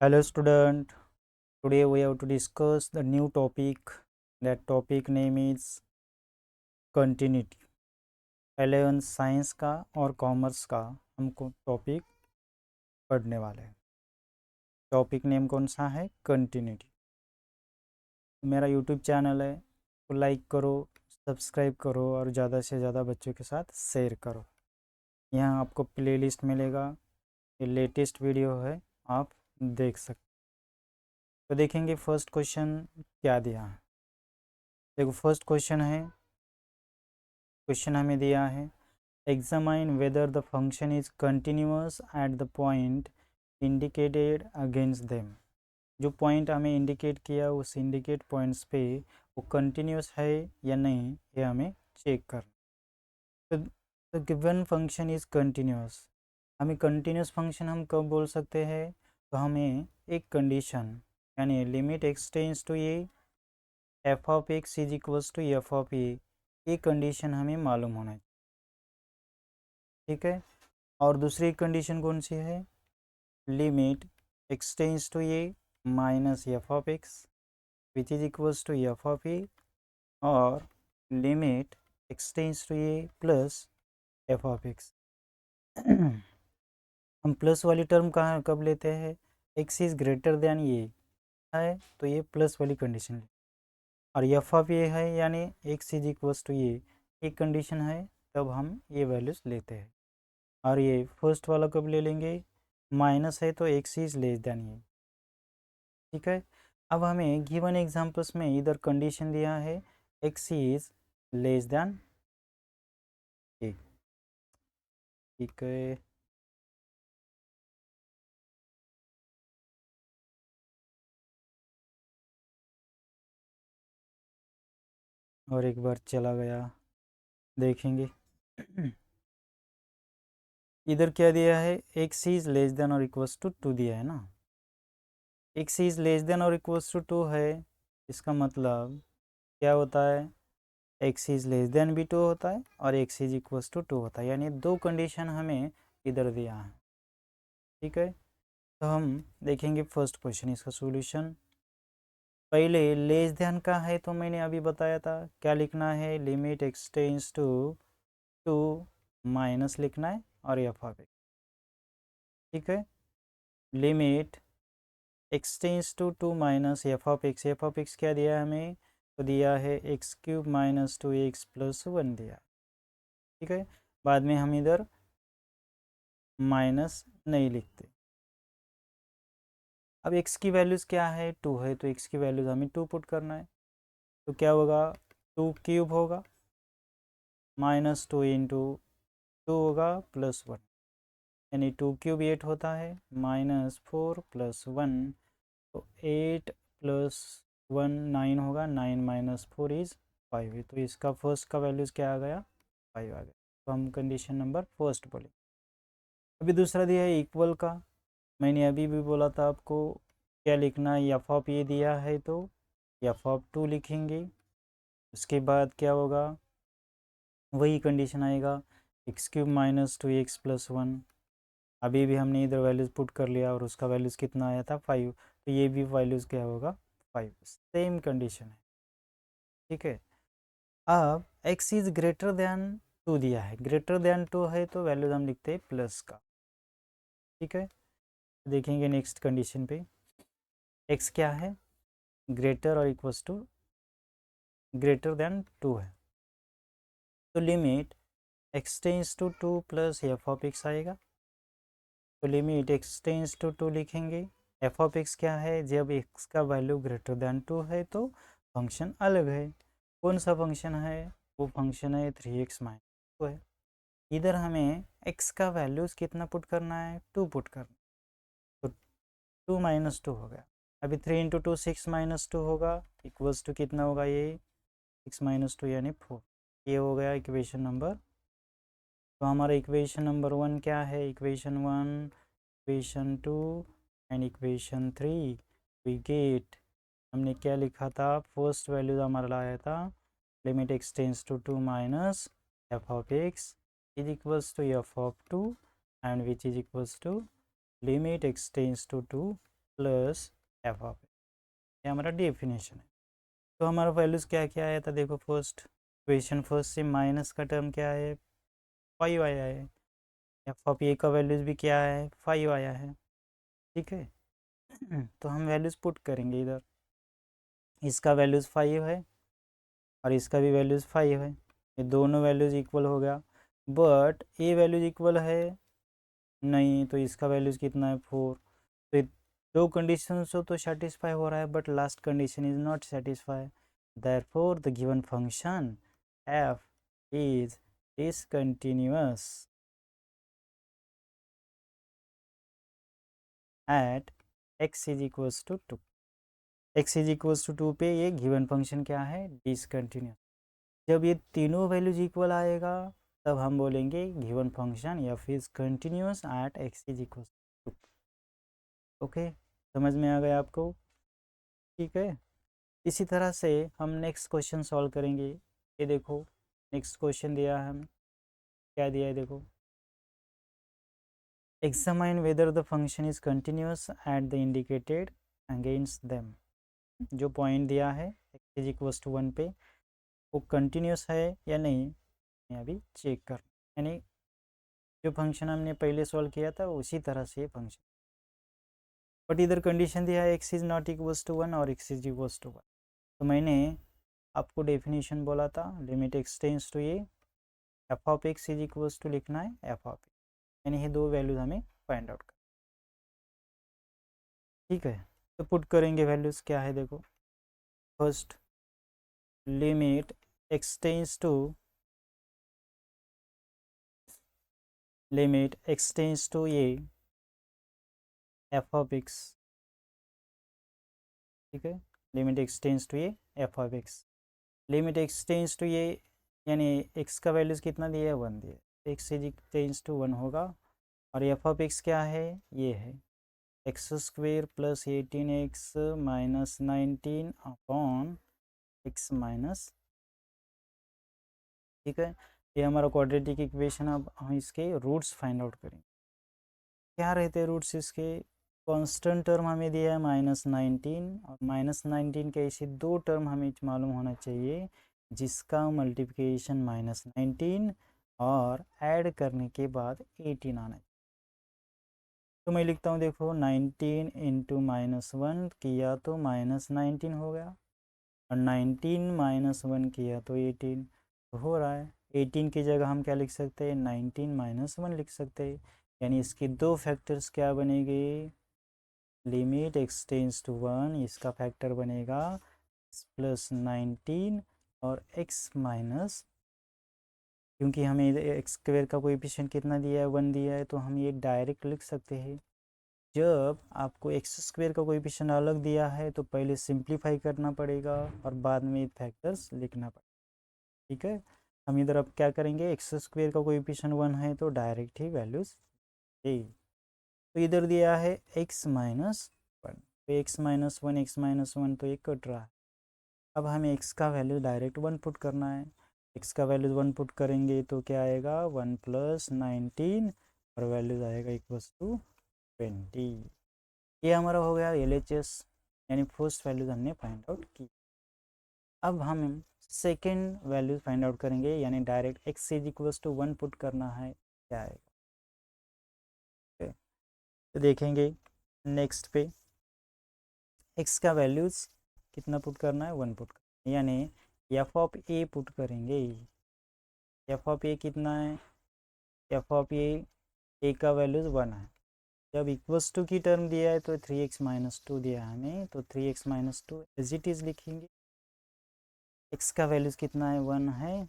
Hello student, today we have to discuss the new topic. That topic name is continuity. 11 science का और commerce का हमको topic पढ़ने वाले हैं। टॉपिक नेम कौन सा है? कंटिन्यूटी। मेरा यूट्यूब चैनल है तो लाइक करो, सब्सक्राइब करो और ज़्यादा से ज़्यादा बच्चों के साथ शेयर करो। यहाँ आपको प्लेलिस्ट मिलेगा, ये लेटेस्ट वीडियो है, आप देख सकते। तो देखेंगे फर्स्ट क्वेश्चन क्या दिया है। देखो फर्स्ट क्वेश्चन है, क्वेश्चन हमें दिया है examine whether the function is continuous at the point indicated against them. जो पॉइंट हमें इंडिकेट किया उस इंडिकेट पॉइंट्स पे वो कंटिन्यूअस है या नहीं, ये हमें चेक करना। तो गिवन फंक्शन इज कंटिन्यूअस। हमें कंटिन्यूअस फंक्शन हम कब बोल सकते हैं? तो हमें एक कंडीशन यानी limit x tends to a f of x is equals to f of a, ये कंडीशन हमें मालूम होना है। ठीक है, और दूसरी कंडीशन कौन सी है? Limit x tends to a minus f of x which is equals to f of a, और limit x tends to a plus f of x. हम प्लस वाली टर्म कहाँ कब लेते हैं? एक्स इज ग्रेटर देन ये है तो ये प्लस वाली कंडीशन ले, और एफ ऑफ ए है यानी एक्स इज इक्वल्स टू ये कंडीशन है, तब हम ये वैल्यूज लेते हैं। और ये फर्स्ट वाला कब ले लेंगे? माइनस है तो एक्स इज लेस देन ये। ठीक है, अब हमें गिवन एग्जांपल्स में इधर कंडीशन दिया है एक्स इज लेस देन ए। ठीक है, और एक बार चला गया, देखेंगे। इधर क्या दिया है? एक्स इज लेस देन और इक्वल्स टू 2 दिया है ना। एक्स इज लेस देन और इक्वल्स टू 2 है, इसका मतलब क्या होता है? एक्स इज लेस देन भी 2 होता है और एक्स इज इक्वल्स टू 2 होता है, यानी दो कंडीशन हमें इधर दिया है। ठीक है, तो हम देखेंगे फर्स्ट क्वेश्चन, इसका सॉल्यूशन। पहले लेस देन का है तो मैंने अभी बताया था क्या लिखना है, limit x tends to 2 minus लिखना है और एफ ऑफ एक्स। ठीक है, limit x tends to 2 minus f of x. F of x क्या दिया है हमें? तो दिया है x cube minus 2 x plus 1 दिया है। ठीक है, बाद में हम इधर माइनस नहीं लिखते। अब x की वैल्यूज़ क्या है? 2 है तो x की वैल्यूज़ हमें 2 पुट करना है। तो क्या होगा? 2 क्यूब होगा माइनस 2 इंटू 2 होगा प्लस 1, यानी 2 क्यूब 8 होता है माइनस 4 प्लस 1, तो 8 प्लस 1 9 होगा, 9 माइनस 4 इज़ 5 है, तो इसका फर्स्ट का वैल्यूज़ क्या आ गया? 5 आ गया। तो हम कंडीशन नंबर फर्स्ट बोले। अभी दूसरा दिया है इक्वल का। मैंने अभी भी बोला था आपको क्या लिखना है, एफ ऑफ ये दिया है तो एफ ऑफ 2 लिखेंगे। उसके बाद क्या होगा? वही कंडीशन आएगा x cube minus 2 x plus 1। अभी भी हमने इधर वैल्यूज़ पुट कर लिया और उसका वैल्यूज़ कितना आया था? 5, तो ये भी वैल्यूज़ क्या होगा? 5, सेम कंडीशन है। ठीक है, अब x इज़ ग्रेटर दैन 2 दिया है, ग्रेटर दैन 2 है तो वैल्यूज़ हम लिखते हैं प्लस का। ठीक है, देखेंगे नेक्स्ट कंडीशन पे x क्या है? ग्रेटर और इक्वल्स टू ग्रेटर दैन 2 है, तो limit x tends to 2 plus f of x आएगा। तो लिमिट एक्स टेंस टू 2 लिखेंगे। एफ ऑफ एक्स क्या है? जब एक्स का वैल्यू ग्रेटर दैन 2 है तो फंक्शन अलग है। कौन सा फंक्शन है? वो फंक्शन है 3x माइनस 2 है। इधर हमें एक्स का वैल्यूज़ कितना पुट करना है? 2 पुट करना, तो 2 माइनस 2 हो गया। अभी 3 इंटू 2 6 माइनस 2 होगा, इक्वल्स टू कितना होगा? ये 6 माइनस 2 यानी 4। ये हो गया इक्वेशन नंबर। तो हमारा इक्वेशन नंबर 1 क्या है? Equation 1, equation 2 and equation 3 we get. हमने क्या लिखा था? फर्स्ट वैल्यू हमारा लाया था limit x tends to 2 minus f of x is equals to f of 2 and which is equals to limit x tends to 2 plus f of x, ये हमारा definition है। तो हमारा वैल्यूज़ क्या क्या आया था देखो, फर्स्ट इक्वेशन फर्स्ट से माइनस का टर्म क्या है, 5 आया है। एफ ऑफ ए का वैल्यूज़ भी क्या है, 5 आया है। ठीक है। तो हम वैल्यूज़ पुट करेंगे इधर, इसका वैल्यूज़ 5 है और इसका भी वैल्यूज़ 5 है, ये दोनों वैल्यूज़ इक्वल हो गया। बट ये वैल्यूज़ इक्वल है नहीं, तो इसका वैल्यूज़ कितना है, 4। तो दो कंडीशन हो तो सेटिस्फाई हो रहा है, but last condition is not satisfy, therefore the given function f is discontinuous at x is equals to 2। x is equals to 2 पे ये गिवन फंक्शन क्या है, डिसकंटिन्यूस। जब ये तीनों वैल्यूज इक्वल आएगा तब हम बोलेंगे given function f is continuous at x is equals to 2। Okay, समझ में आ गया आपको? ठीक है। इसी तरह से हम नेक्स्ट क्वेश्चन सॉल्व करेंगे। ये देखो, नेक्स्ट क्वेश्चन दिया है, हम क्या दिया है देखो, examine whether the function is continuous at the indicated against them. जो पॉइंट दिया है x इज इक्वल्स टू 1 पे, वो कंटिन्यूस है या नहीं, मैं अभी चेक कर, यानी जो फंक्शन हमने पहले सॉल्व किया था उसी तरह से ये फंक्शन, बट इधर कंडीशन दिया है x is not equals to 1 और x इज इक्वल्स टू 1। तो मैंने आपको डेफिनेशन बोला था, लिमिट एक्सटेंड्स टू ये f of x is equals to लिखना है एफ ऑफ एक्स, यानी ये दो वैल्यूज हमें फाइंड आउट कर। ठीक है, तो पुट करेंगे वैल्यूज क्या है देखो, first limit x tends to, limit x tends to ये एफ ऑफ एक्स। ठीक है, लिमिट एक्सटेंड्स टू ये f of x, limit x tends to ये, यानी एक्स का वैल्यूज कितना दिया है, 1 दिया है, एक्स इज एक्सटेंड्स टू 1 होगा। और एफ ऑफ एक्स क्या है, ये है x square plus 18x minus 19 upon x minus. ठीक है, ये हमारा क्वाड्रेटिक इक्वेशन। अब हम इसके रूट्स फाइंड आउट करेंगे। क्या रहते हैं रूट्स इसके, कांस्टेंट टर्म हमें दिया है -19, और -19 के ऐसे दो टर्म हमें मालूम होना चाहिए जिसका मल्टीप्लिकेशन -19 और ऐड करने के बाद 18 आना चाहिए। तो मैं लिखता हूँ देखो, 19 इंटू -1 किया तो -19 हो गया, और 19 -1 किया तो 18 तो हो रहा है। 18 की जगह हम क्या लिख सकते हैं, 19 -1 लिख सकते हैं, यानी इसके दो फैक्टर्स क्या बनेंगे, लिमिट एक्सटेंड्स टू 1, इसका फैक्टर बनेगा प्लस 19 और x माइनस, क्योंकि हमें एक्स स्क्वेयर का कोएफिशिएंट कितना दिया है, 1 दिया है, तो हम ये डायरेक्ट लिख सकते हैं। जब आपको एक्स स्क्वेयर का कोएफिशिएंट अलग दिया है तो पहले सिंप्लीफाई करना पड़ेगा और बाद में फैक्टर्स लिखना पड़ेगा। ठीक है, हम इधर अब क्या करेंगे, एक्स स्क्वेयर का कोएफिशिएंट 1 है तो डायरेक्ट ही वैल्यूज दे। तो इधर दिया है x-1, तो x-1 x-1 तो ये कट रहा है। अब हमें x का वैल्यू डायरेक्ट 1 पुट करना है, x का वैल्यू 1 पुट करेंगे तो क्या आएगा, 1 + 19 और वैल्यूज आएगा इक्वल्स टू 20। ये हमारा हो गया LHS, यानी फर्स्ट वैल्यूज हमने फाइंड आउट की। अब हम सेकेंड वैल्यू फाइंड आउट करेंगे, यानी direct x is equals to 1 put करना है, क्या आएगा। तो देखेंगे नेक्स्ट पे, x का वैल्यूज़ कितना पुट करना है, 1 पुट करना है, यानी एफ ऑफ ए पुट करेंगे। एफ ऑफ ए कितना है, एफ ऑफ ए का वैल्यूज़ 1 है। जब इक्वल्स टू की टर्म दिया है तो 3x-2 दिया है हमें, तो 3x-2 एज इट इज़ लिखेंगे। x का वैल्यूज़ कितना है, 1 है,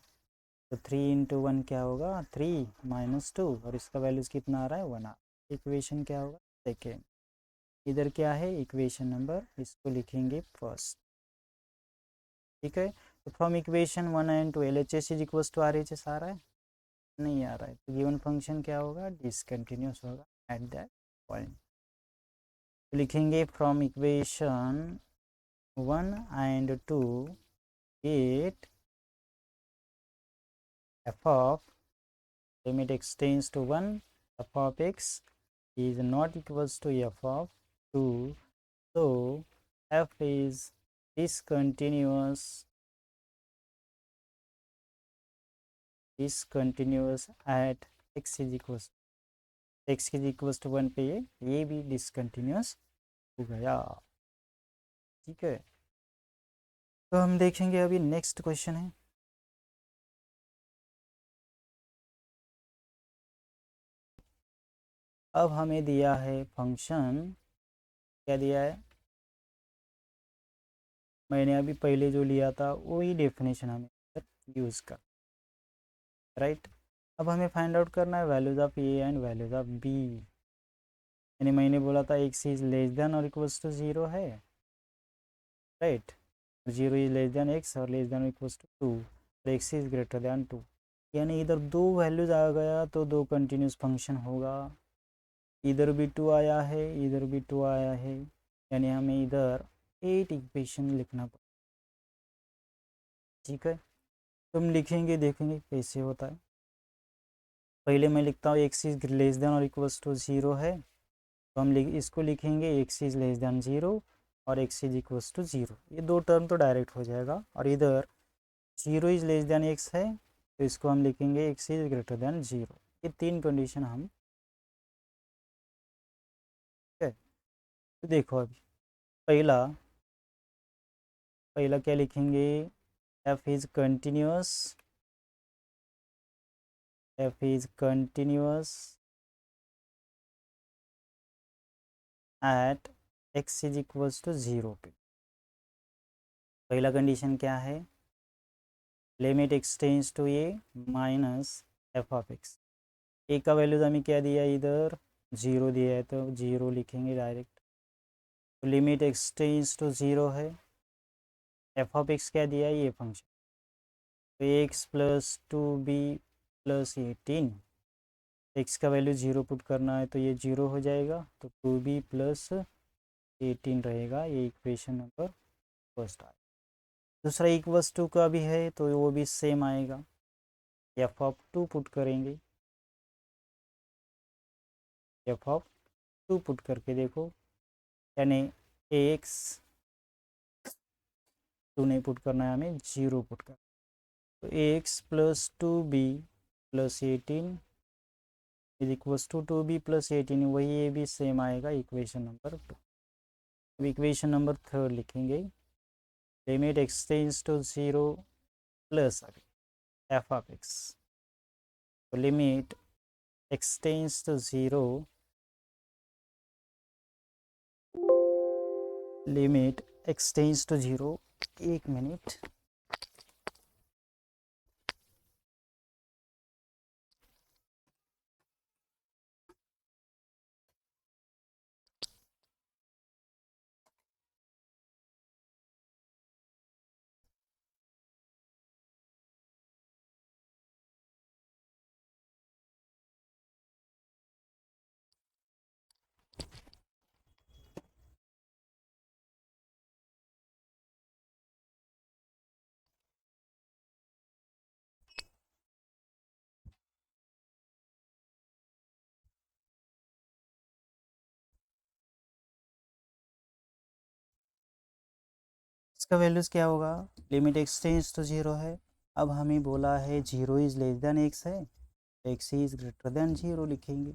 तो 3 इंटू 1 क्या होगा, 3 - 2, और इसका वैल्यूज़ कितना आ रहा है, 1 आ। इक्वेशन क्या होगा, सेकेंड। इधर क्या है, इक्वेशन नंबर, इसको लिखेंगे फर्स्ट। ठीक है, तो from equation 1 and 2 LHS is equals to RHS आ रहा है, नहीं आ रहा है, तो गिवन फंक्शन क्या होगा, डिसकंटिन्यूस होगा एट दैट पॉइंट। तो लिखेंगे from equation 1 and 2 get f of limit x tends to 1, f of x is not equals to f of 2 तो f is discontinuous at x is equals to 1 पे ये भी discontinuous हो गया। ठीक है, तो हम देखेंगे अभी नेक्स्ट क्वेश्चन है। अब हमें दिया है फंक्शन, क्या दिया है, मैंने अभी पहले जो लिया था वही डेफिनेशन हमें यूज़ कर, राइट। अब हमें फाइंड आउट करना है values of a and values of b. यानी मैंने बोला था एक्स इज लेस देन और इक्वल्स टू 0 है, right. 0 is less than x और लेस देन इक्वल्स टू 2 और एक्स इज ग्रेटर देन 2। यानी इधर दो वैल्यूज आ गया तो दो कंटिन्यूस फंक्शन होगा। इधर भी 2 आया है, इधर भी 2 आया है, यानी हमें इधर 8 इक्वेशन लिखना पड़ेगा। ठीक है, तो हम लिखेंगे, देखेंगे कैसे होता है। पहले मैं लिखता हूँ एक्स इज लेस देन और इक्वल्स टू 0 है, तो हम इसको लिखेंगे एक्स इज लेस देन 0 और एक्स इज इक्वल्स टू 0। ये दो टर्म तो डायरेक्ट हो जाएगा। और इधर 0 इज लेस देन एक्स है, तो इसको हम लिखेंगे एक्स इज ग्रेटर देन 0। ये तीन कंडीशन हम, ठीक है। तो देखो अभी पहला पहला क्या लिखेंगे, f is continuous, f is continuous at x is equals to 0 पे। पहला कंडीशन क्या है, limit x tends to a minus f of x. A का वैल्यूज हमें क्या दिया है, इधर 0 दिया है, तो 0 लिखेंगे डायरेक्ट। तो लिमिट एक्स टेंस टू 0 है, एफ ऑफ एक्स क्या दिया है, ये फंक्शन, तो x plus 2b plus 18। X का वैल्यू 0 पुट करना है तो ये 0 हो जाएगा, तो 2b प्लस 18 रहेगा। ये इक्वेशन नंबर फर्स्ट आएगा। दूसरा इक्वल्स 2 का भी है तो वो भी सेम आएगा, एफ ऑफ 2 पुट करेंगे, एफ ऑफ 2 पुट करके देखो, यानी एक्स 2 नहीं पुट करना है हमें, 0 पुट कर, तो x plus 2b plus 18 is equals to 2b plus 18, वही ये भी सेम आएगा इक्वेशन नंबर 2। अब इक्वेशन नंबर थर्ड लिखेंगे, limit x tends to 0 plus f of x, तो limit x tends to 0, limit x tends to 0, एक minute, इसका values क्या होगा, लिमिट एक्स टेंस टू 0 है। अब हमें बोला है 0 इज़ लेस देन एक्स है, एक्स इज़ ग्रेटर देन 0 लिखेंगे।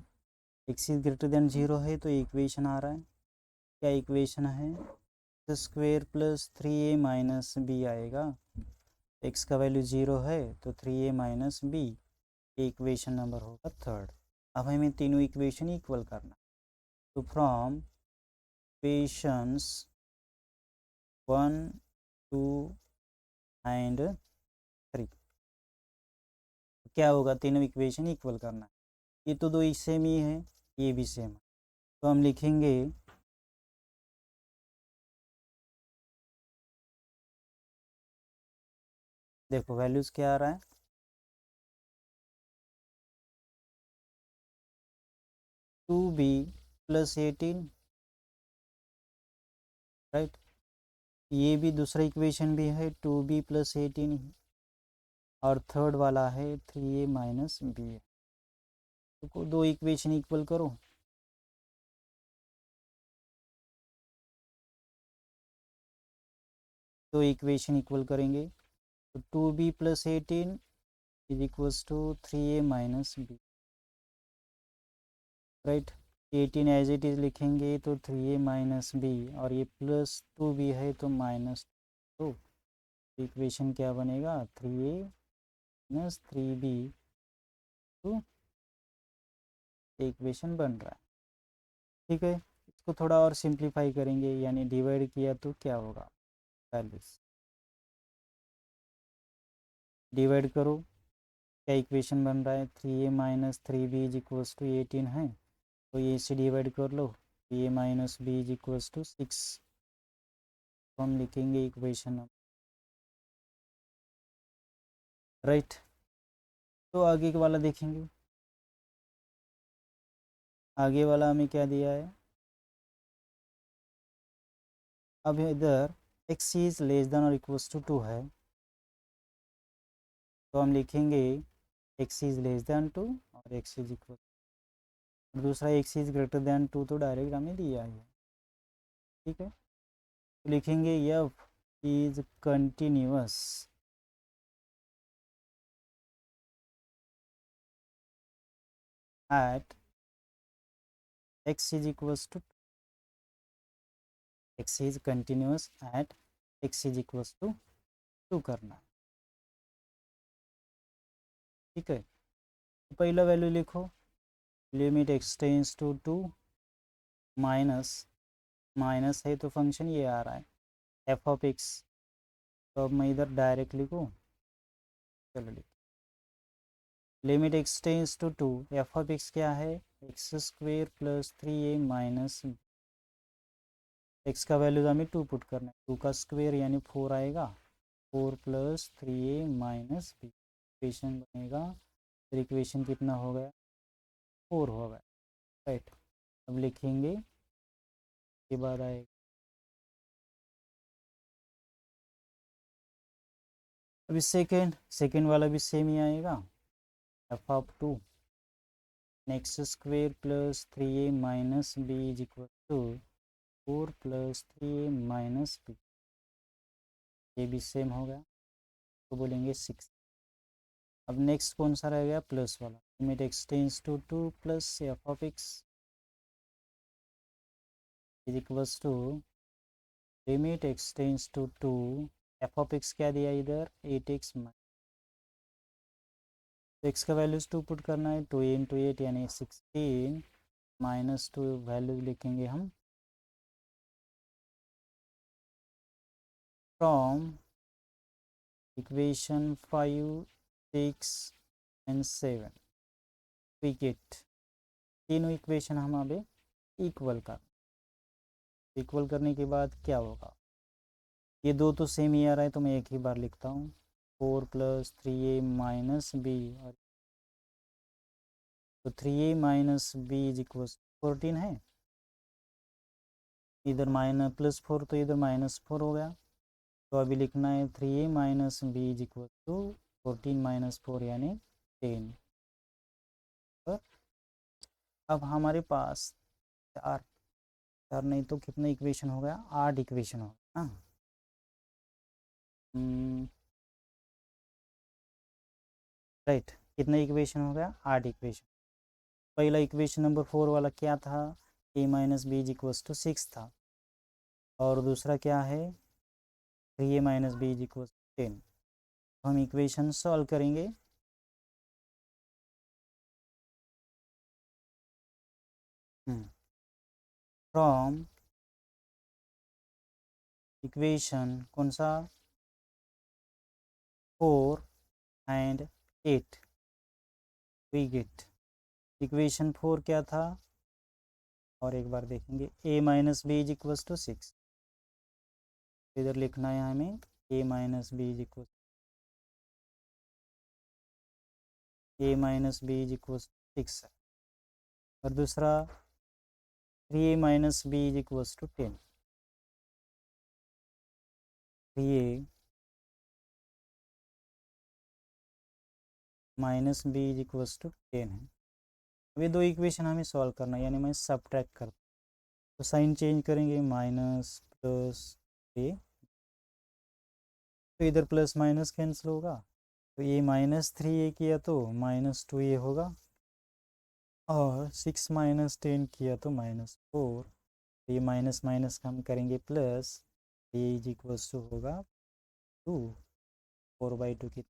एक्स इज़ ग्रेटर देन 0 है तो इक्वेशन आ रहा है, क्या इक्वेशन है, square plus 3a minus b आएगा। एक्स का वैल्यू 0 है तो 3a minus b, equation number होगा थर्ड। अब हमें तीनों इक्वेशन इक्वल करना, तो फ्रॉम इक्वेशंस 1 2 एंड 3 क्या होगा, तीनों इक्वेशन इक्वल करना है। ये तो दो ही सेम ही है, ये भी सेम है, तो हम लिखेंगे देखो वैल्यूज़ क्या आ रहा है, 2b प्लस 18, राइट। ये भी दूसरा इक्वेशन भी है 2b प्लस 18 और थर्ड वाला है 3a माइनस बी। तो दो इक्वेशन इक्वल करो, तो इक्वेशन इक्वल करेंगे, तो 2b + 18 is equals to 3a - b, right. 18 as it is लिखेंगे तो 3a - b, और ये +2b है तो -2, इक्वेशन क्या बनेगा 3a - 3b, तो इक्वेशन बन रहा है। ठीक है, इसको थोड़ा और सिंप्लीफाई करेंगे, यानी डिवाइड किया तो क्या होगा 40, डिवाइड करो, क्या इक्वेशन बन रहा है 3a - 3b is equals to 18 है, तो ये से डिवाइड कर लो, a - b is equals to 6, तो हम लिखेंगे इक्वेशन, राइट। तो आगे वाला देखेंगे, आगे वाला हमें क्या दिया है, अब इधर x इज लेस देन और इक्वल्स टू 2 है, तो हम लिखेंगे x इज लेस देन 2 और x इज इक्वल, और दूसरा x इज ग्रेटर देन 2 तो डायरेक्ट हमें दिया है। ठीक है, तो लिखेंगे f is continuous at x is equals to, x is continuous at x is equals to 2 करना है। ठीक है, तो पहला वैल्यू लिखो, limit x tends to 2, minus minus है तो फंक्शन ये आ रहा है एफ ऑफ एक्स, तो अब मैं इधर डायरेक्ट लिखूँ, चलो लिख, limit x tends to 2, f of x क्या है x² + 3a - एक्स का वैल्यू हमें 2 पुट करना है, 2 का स्क्वेयर यानी 4 आएगा, 4 + 3a - b, इक्वेशन बनेगा, फिर इक्वेशन कितना हो गया 4 हो गया, राइट। अब लिखेंगे के बाद आएगा, अभी सेकेंड वाला भी सेम ही आएगा, f of 2 x² + 3a - b is equal to 4 + 3a - b, ये भी सेम हो गया, तो बोलेंगे 6। अब नेक्स्ट कौन सा रह गया प्लस वाला, limit x tends to 2 + f of x is equals to, limit x tends to 2, f of x क्या दिया इधर 8x, तो x का वैल्यूज 2 पुट करना है, 2 × 8 यानी 16 -2 वैल्यू लिखेंगे हम, from equation 5, 6 and 7 we get, तीनों इक्वेशन हम अभी इक्वल करने के बाद क्या होगा, ये दो तो सेम ही आ रहा है तो मैं एक ही बार लिखता हूँ, 4 + 3a - b, और तो 3a - b इज इक्वल 14 है, इधर +4 तो इधर -4 हो गया, तो अभी लिखना है 3a - b is equal to 14 - 4 यानी 10, पर अब हमारे पास चार चार नहीं तो कितना इक्वेशन हो गया 8 इक्वेशन हो गया ना, राइट, कितना इक्वेशन हो गया 8 इक्वेशन। पहला इक्वेशन नंबर 4 वाला क्या था, a - b is equal to 6 था, और दूसरा क्या है 3a - b इज इक्वल 10, तो हम इक्वेशन सॉल्व करेंगे, फ्रॉम इक्वेशन कौन सा 4 एंड 8 वी गेट, इक्वेशन 4 क्या था, और एक बार देखेंगे a - b is equal to 6, इधर लिखना है हमें a - b is equal b is equal 6 है, और दूसरा 3a - b is equal to 10, 3a - b is equal to 10 है। अभी दो इक्वेशन हमें सॉल्व करना है, यानी मैं सब्ट्रैक्ट करता हूँ, तो साइन चेंज करेंगे, माइनस प्लस ए, तो इधर प्लस माइनस कैंसिल होगा, तो ये -3 ये किया तो -2 ये होगा, और 6 - 10 किया तो -4, तो ये माइनस माइनस का हम करेंगे प्लस, ये इज इक्वल्स टू होगा 2, 4/2 की।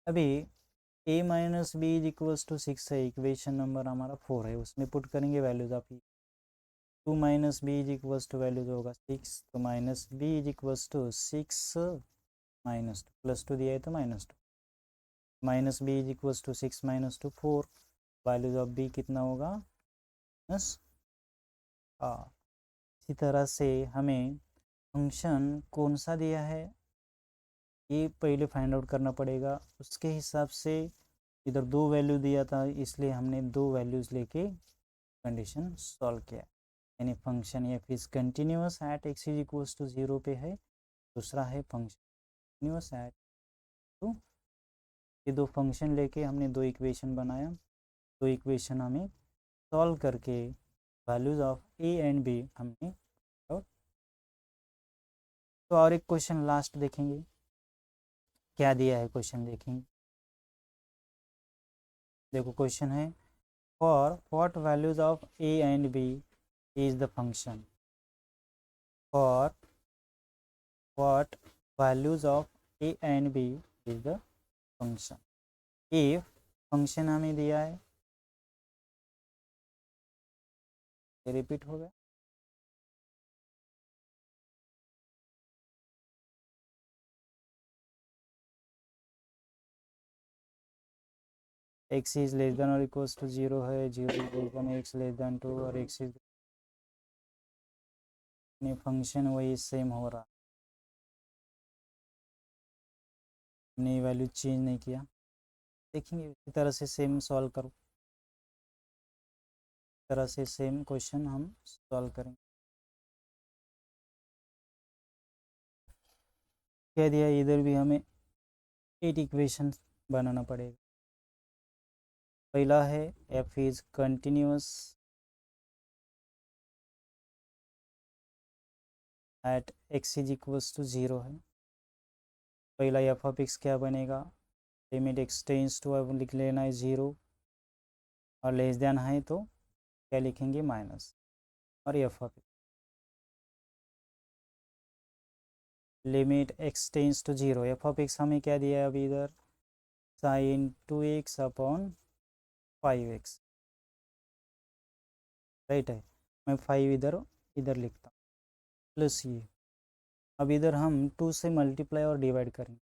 अभी a - b is equals to 6 है, इक्वेशन नंबर हमारा 4 है, उसमें पुट करेंगे वैल्यूज आप। 2 - b is equals to values होगा 6, तो -b इज इक्वल्स टू 6 -2, +2 दिया है तो -2, -b is equals to 6 - 2 4, values of b कितना होगा बस। इसी तरह से हमें फंक्शन कौन सा दिया है ये पहले फाइंड आउट करना पड़ेगा, उसके हिसाब से इधर 2 वैल्यू दिया था, इसलिए हमने 2 वैल्यूज़ लेके कंडीशन सॉल्व किया। यानी function f is continuous at x is equals to 0 पे है, दूसरा है फंक्शन कंटिन्यूस एट। तो ये 2 फंक्शन लेके हमने 2 इक्वेशन बनाया, 2 इक्वेशन हमें सॉल्व करके values of a and b हमने। तो और एक क्वेश्चन लास्ट देखेंगे, क्या दिया है क्वेश्चन देखेंगे। देखो क्वेश्चन है, for what values of a and b is the function, for what values of a and b is the function. If function हमें दिया है, ये रिपीट हो गया, एक्स इज लेस देन और इक्वल्स टू 0 है, 0 is less than x less than 2, और x is function वही सेम हो रहा, हमने वैल्यू चेंज नहीं किया। देखेंगे इसी तरह से सेम सॉल्व करो, इस तरह से सेम क्वेश्चन हम सॉल्व करेंगे। कह दिया इधर भी हमें 8 इक्वेशन बनाना पड़ेगा। पहला है f is continuous at x is equals to 0 है। पहला एफ ऑफ एक्स क्या बनेगा, लिमिट एक्स टेंस टू, अब लिख लेना है 0, और लेस देन है तो क्या लिखेंगे माइनस, और f of limit x tends to 0, f of x हमें क्या दिया है अभी इधर, sign 2x upon 5x, right है। मैं 5 इधर इधर लिखता हूँ, प्लस ये, अब इधर हम 2 से मल्टीप्लाई और डिवाइड करेंगे,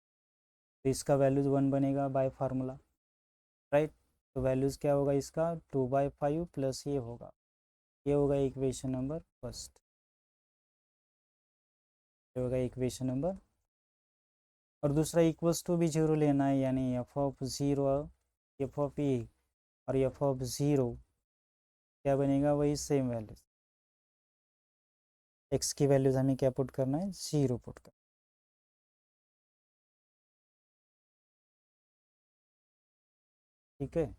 तो इसका वैल्यूज़ 1 बनेगा बाय फार्मूला, राइट। तो वैल्यूज़ क्या होगा इसका, 2/5 प्लस ये होगा इक्वेशन नंबर फर्स्ट, ये होगा इक्वेशन नंबर। और दूसरा इक्वल्स टू भी 0 लेना है, यानी f of 0, f of a और एफ ऑफ 0 क्या बनेगा, वही सेम वैल्यूज, एक्स की वैल्यूज़ हमें क्या पुट करना है, 0 पुट करना, ठीक है।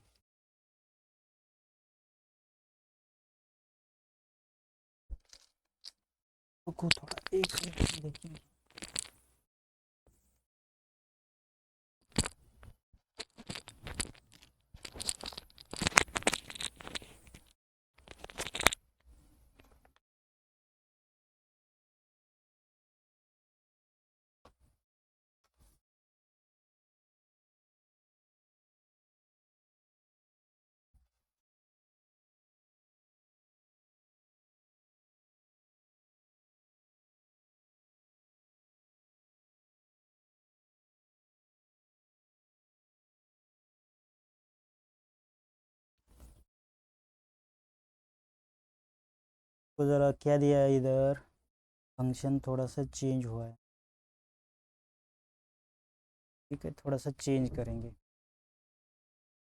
रुको थोड़ा, एक मिनट देखिए। तो ज़रा क्या दिया है इधर, फंक्शन थोड़ा सा चेंज हुआ है, ठीक है, थोड़ा सा चेंज करेंगे,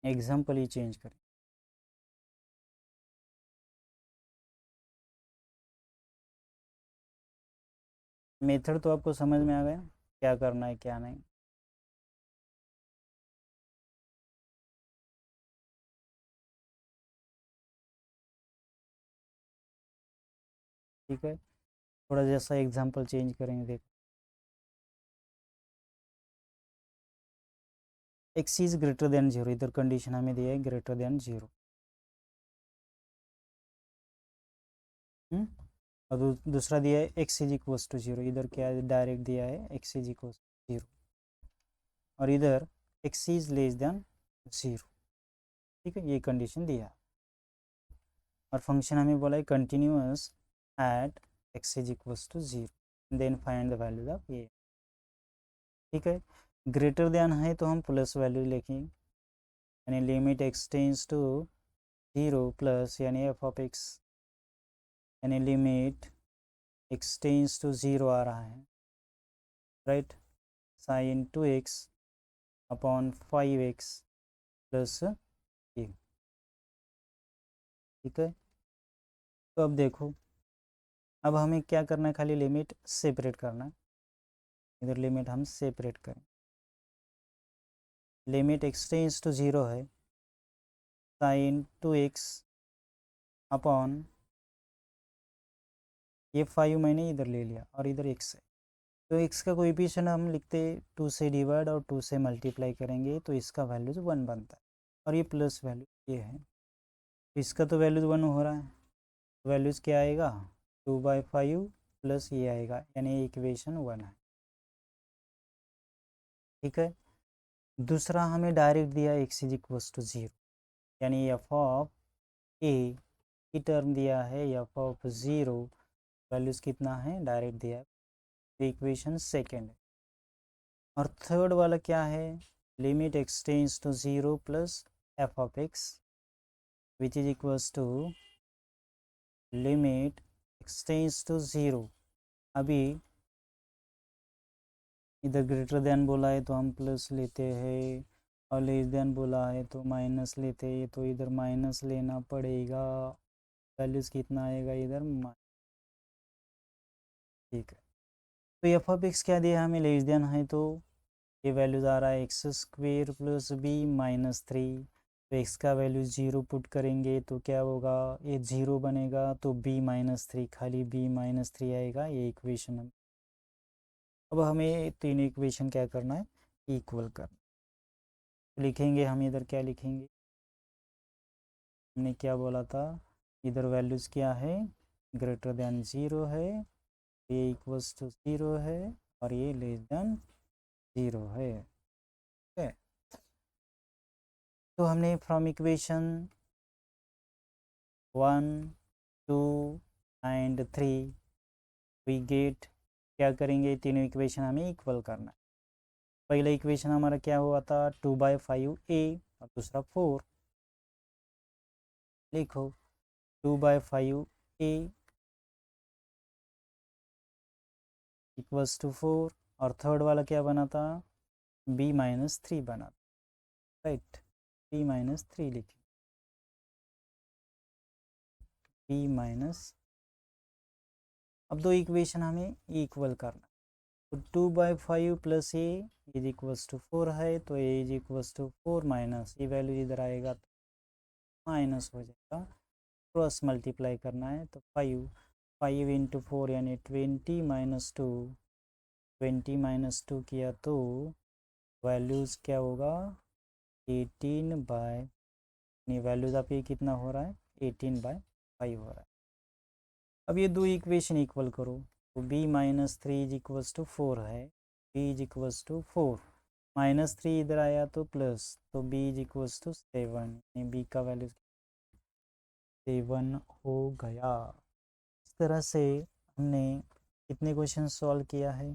एग्जाम्पल ही चेंज करें। मेथड तो आपको समझ में आ गया, क्या करना है क्या नहीं। ठीक है, थोड़ा जैसा एग्जांपल चेंज करेंगे, देखो x इज ग्रेटर देन 0, इधर कंडीशन हमें दिया है ग्रेटर देन 0। और दूसरा दिया है x इज इक्वल्स टू 0, इधर क्या डायरेक्ट दिया है x इज इक्वल्स टू 0, और इधर x इज लेस देन 0। ठीक है, ये कंडीशन दिया है। और फंक्शन हमें बोला है continuous at x is equals to 0, then find the value of a। ठीक है, ग्रेटर देन है तो हम प्लस वैल्यू लिखेंगे, यानी limit x tends to 0 plus यानी एफ ऑफ एक्स, यानी लिमिट x टेंस टू 0 आ रहा है, right, sine 2x upon 5x plus a। ठीक है, तो अब देखो, अब हमें क्या करना है, खाली लिमिट सेपरेट करना है। इधर लिमिट हम सेपरेट करें, लिमिट x टेंस टू 0 है साइन 2x अपॉन ये 5 मैंने इधर ले लिया और इधर x है, तो x का कोएफिशिएंट हम लिखते 2 से डिवाइड और 2 से मल्टीप्लाई करेंगे तो इसका वैल्यूज 1 बनता है, और ये प्लस वैल्यू ये है, इसका तो वैल्यूज 1 हो रहा है, वैल्यूज क्या आएगा 2/5 प्लस ये आएगा, यानी इक्वेशन 1 है। ठीक है, दूसरा हमें डायरेक्ट दिया x इज इक्वल्स टू 0, यानी एफ ऑफ ए की टर्म दिया है एफ ऑफ 0, वैल्यूज कितना है डायरेक्ट दिया है, तो इक्वेशन सेकेंड है। और थर्ड वाला क्या है, limit x tends to 0 plus f of x which is equals to limit x tends to 0। अभी इधर ग्रेटर देन बोला है तो हम प्लस लेते हैं, और लेस देन बोला है तो माइनस लेते हैं, तो इधर माइनस लेना पड़ेगा, वैल्यूज़ कितना आएगा इधर ठीक है, तो एफ ऑफ एक्स क्या दिया हमें लेस देन है, तो ये वैल्यूज आ रहा है x square plus b minus 3, तो एक्स का वैल्यू 0 पुट करेंगे तो क्या होगा, ये 0 बनेगा, तो b माइनस 3, खाली b माइनस 3 आएगा, ये इक्वेशन हम। अब हमें तीन इक्वेशन क्या करना है, इक्वल करना, लिखेंगे हम इधर क्या लिखेंगे, हमने क्या बोला था, इधर वैल्यूज़ क्या है ग्रेटर देन 0 है, ये इक्वल्स टू 0 है, और ये लेस देन 0 है। ठीक है, तो हमने from equation 1 2 and 3 we get, क्या करेंगे, तीनों इक्वेशन हमें इक्वल करना है। पहला इक्वेशन हमारा क्या हुआ था 2/5a, और दूसरा 4, लिखो 2/5a इक्वल्स टू 4, और थर्ड वाला क्या बना था b माइनस 3 बना, राइट, b माइनस 3 लिखिए, b माइनस, अब दो इक्वेशन हमें इक्वल करना, तो 2/5 plus a is equals to 4 है, तो a is equals to 4 minus, ये वैल्यू इधर आएगा तो माइनस हो जाएगा, क्रॉस मल्टीप्लाई करना है, तो 5 इंटू 4 यानी 20 माइनस 2, 20 माइनस 2 किया तो वैल्यूज़ क्या होगा 18/, नहीं वैल्यूज़ आप ये कितना हो रहा है 18/5 हो रहा है। अब ये दो इक्वेशन इक्वल करो, तो b minus 3 is equals to 4 है, b is equals to 4, minus 3 इधर आया तो प्लस, तो b इज इक्वल्स टू 7, यानी b का वैल्यू 7 हो गया। इस तरह से हमने कितने क्वेश्चन सॉल्व किया है,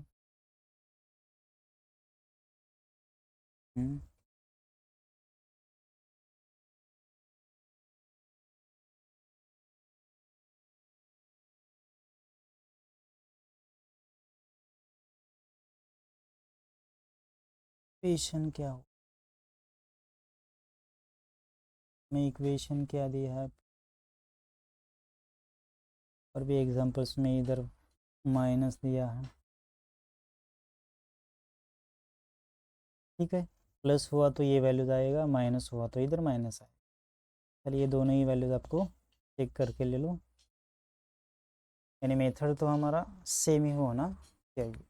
इक्वेशन क्या हो, में इक्वेशन क्या दिया है, और भी एग्जांपल्स में इधर माइनस दिया है। ठीक है, प्लस हुआ तो ये वैल्यूज आएगा, माइनस हुआ तो इधर माइनस आएगा, चलिए ये दोनों ही वैल्यूज आपको चेक करके ले लो, यानी मेथड तो हमारा सेम ही होना चाहिए।